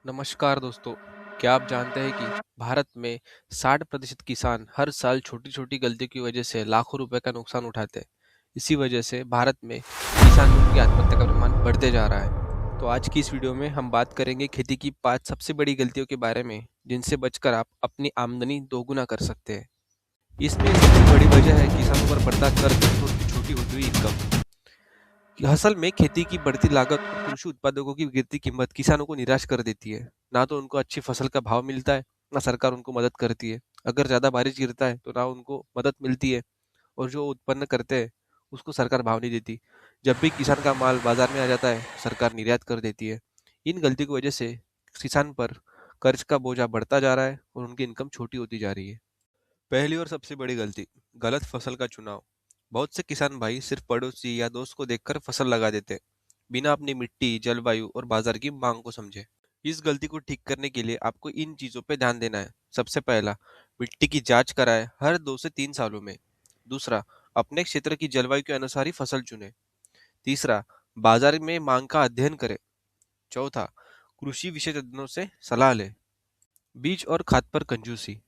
नमस्कार दोस्तों। क्या आप जानते हैं कि भारत में 60% किसान हर साल छोटी-छोटी गलतियों की वजह से लाखों रुपए का नुकसान उठाते हैं। इसी वजह से भारत में किसानों की आत्महत्या का प्रमाण बढ़ते जा रहा है। तो आज की इस वीडियो में हम बात करेंगे खेती की 5 सबसे बड़ी गलतियों के बारे में, जिनसे बचकर आप अपनी आमदनी दोगुना कर सकते हैं। इसमें सबसे बड़ी वजह है किसानों पर बढ़ता कर्ज और उनकी छोटी होती हुई इनकम। असल में खेती की बढ़ती लागत और कृषि उत्पादकों की गिरती कीमत किसानों को निराश कर देती है। ना तो उनको अच्छी फसल का भाव मिलता है, ना सरकार उनको मदद करती है। अगर ज्यादा बारिश गिरता है तो ना उनको मदद मिलती है, और जो उत्पन्न करते हैं उसको सरकार भाव नहीं देती। जब भी किसान का माल बाजार में आ जाता है, सरकार निर्यात कर देती है। इन गलती की वजह से किसान पर कर्ज का बोझा बढ़ता जा रहा है और उनकी इनकम छोटी होती जा रही है। पहली और सबसे बड़ी गलती, गलत फसल का चुनाव। बहुत से किसान भाई सिर्फ पड़ोसी या दोस्त को देखकर फसल लगा देते हैं, बिना अपनी मिट्टी, जलवायु और बाजार की मांग को समझे। इस गलती को ठीक करने के लिए आपको इन चीजों पर ध्यान देना है। सबसे पहला, मिट्टी की जांच कराएं हर 2 से 3 सालों में। दूसरा, अपने क्षेत्र की जलवायु के अनुसार ही फसल चुने। तीसरा, बाजार में मांग का अध्ययन करें। चौथा, कृषि विशेषज्ञों से सलाह लें। बीज और खाद पर कंजूसी।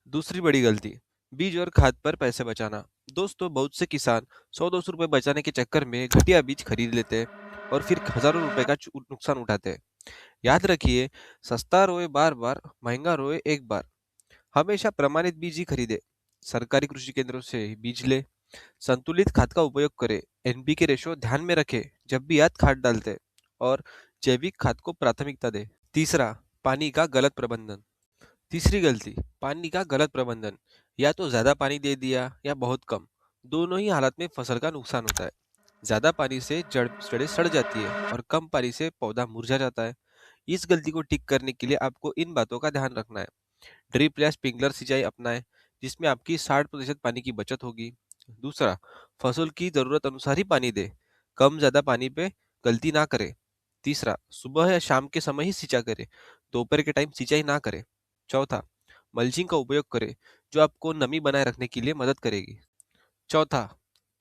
दूसरी बड़ी गलती, बीज और खाद पर पैसे बचाना। दोस्तों, बहुत से किसान 100-200 रुपए बचाने के चक्कर में घटिया बीज खरीद लेते हैं और फिर हजारों रुपए का नुकसान उठाते हैं। याद रखिए, सस्ता रोए बार बार, महंगा रोए एक बार। हमेशा प्रमाणित बीज ही खरीदे। सरकारी कृषि केंद्रों से बीज ले। संतुलित खाद का उपयोग करें। एनपीके रेशो ध्यान में रखें जब भी याद खाद डालते हैं, और जैविक खाद को प्राथमिकता दे। तीसरा, पानी का गलत प्रबंधन। तीसरी गलती, पानी का गलत प्रबंधन। या तो ज्यादा पानी दे दिया या बहुत कम। दोनों ही हालत में फसल का नुकसान होता है। ज्यादा पानी से जड़ें सड़ जाती है और कम पानी से पौधा मुरझा जाता है। इस गलती को ठीक करने के लिए आपको इन बातों का ध्यान रखना है। ड्रिप या स्प्रिंकलर सिंचाई अपनाएं, जिसमें आपकी 60% पानी की बचत होगी। दूसरा, फसल की जरूरत अनुसार ही पानी दे। कम ज्यादा पानी पे गलती ना करें। तीसरा, सुबह या शाम के समय ही सिंचाई करें, दोपहर के टाइम सिंचाई ना करें। चौथा, मल्चिंग का उपयोग करें, जो आपको नमी बनाए रखने के लिए मदद करेगी। चौथा,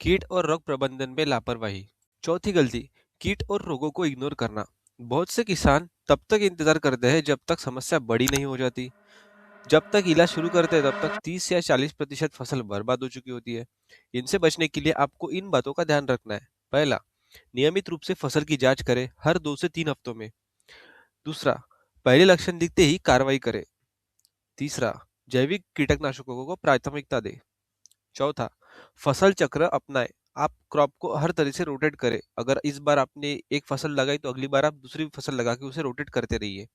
कीट और रोग प्रबंधन में लापरवाही। चौथी गलती, कीट और रोगों को इग्नोर करना। बहुत से किसान तब तक इंतजार करते हैं जब तक समस्या बड़ी नहीं हो जाती। जब तक इलाज शुरू करते हैं तब तक 30 या 40% फसल बर्बाद हो चुकी होती है। इनसे बचने के लिए आपको इन बातों का ध्यान रखना है। पहला, नियमित रूप से फसल की जांच करें हर 2 से 3 हफ्तों में। दूसरा, पहले लक्षण दिखते ही कार्रवाई करें। तीसरा, जैविक कीटनाशकों को प्राथमिकता दें। चौथा, फसल चक्र अपनाएं। आप क्रॉप को हर तरह से रोटेट करें। अगर इस बार आपने एक फसल लगाई तो अगली बार आप दूसरी फसल लगा के उसे रोटेट करते रहिए।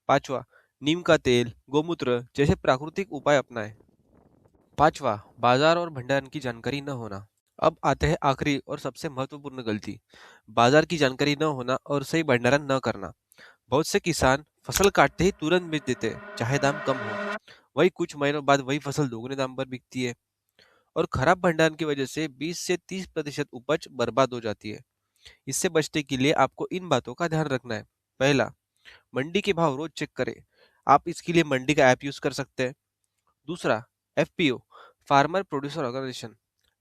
पांचवा, नीम का तेल, गोमूत्र जैसे प्राकृतिक उपाय अपनाएं। पांचवा, बाजार और भंडारण की जानकारी न होना। अब आते हैं आखिरी और सबसे महत्वपूर्ण गलती, बाजार की जानकारी न होना और सही भंडारण न करना। बहुत से किसान फसल काटते ही तुरंत बेच देते हैं, चाहे दाम कम हो। वही कुछ महीनों बाद वही फसल दोगुने दाम पर बिकती है, और खराब भंडारण की वजह से 20 से 30% उपज बर्बाद हो जाती है। इससे बचने के लिए आपको इन बातों का ध्यान रखना है। पहला, मंडी के भाव रोज चेक करें। आप इसके लिए मंडी का ऐप यूज कर सकते हैं। दूसरा, एफपीओ, फार्मर प्रोड्यूसर ऑर्गेनाइजेशन,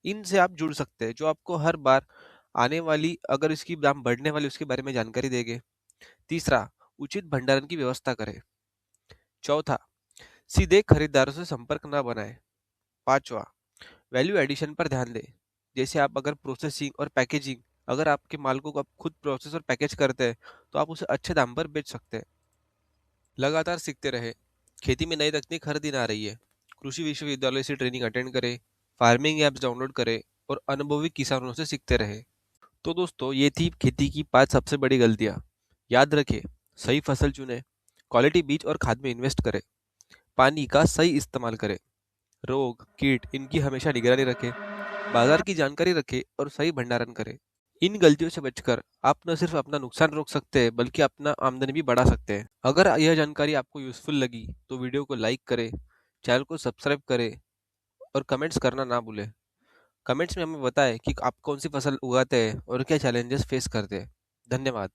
इनसे आप जुड़ सकते हैं, जो आपको हर बार आने वाली, अगर इसकी दाम बढ़ने वाली, उसके बारे में जानकारी देंगे। तीसरा, उचित भंडारण की व्यवस्था करें। चौथा, सीधे खरीदारों से संपर्क न बनाए। पांचवा, वैल्यू एडिशन पर ध्यान दें। जैसे आप अगर प्रोसेसिंग और पैकेजिंग, अगर आपके माल को आप खुद प्रोसेस और पैकेज करते हैं तो आप उसे अच्छे दाम पर बेच सकते हैं। लगातार सीखते रहे। खेती में नई तकनीक हर दिन आ रही है। कृषि विश्वविद्यालय से ट्रेनिंग अटेंड करें, फार्मिंग ऐप्स डाउनलोड करें और अनुभवी किसानों से सीखते रहे। तो दोस्तों, ये थी खेती की 5 सबसे बड़ी गलतियां। याद रखें, सही फसल चुनें, क्वालिटी बीज और खाद में इन्वेस्ट करें, पानी का सही इस्तेमाल करें, रोग कीट इनकी हमेशा निगरानी रखें, बाजार की जानकारी रखें और सही भंडारण करें। इन गलतियों से बचकर आप न सिर्फ अपना नुकसान रोक सकते हैं, बल्कि अपना आमदनी भी बढ़ा सकते हैं। अगर यह जानकारी आपको यूजफुल लगी तो वीडियो को लाइक करें, चैनल को सब्सक्राइब करें और कमेंट्स करना ना भूलें। कमेंट्स में हमें बताएं कि आप कौन सी फसल उगाते हैं और क्या चैलेंजेस फेस करते हैं। धन्यवाद।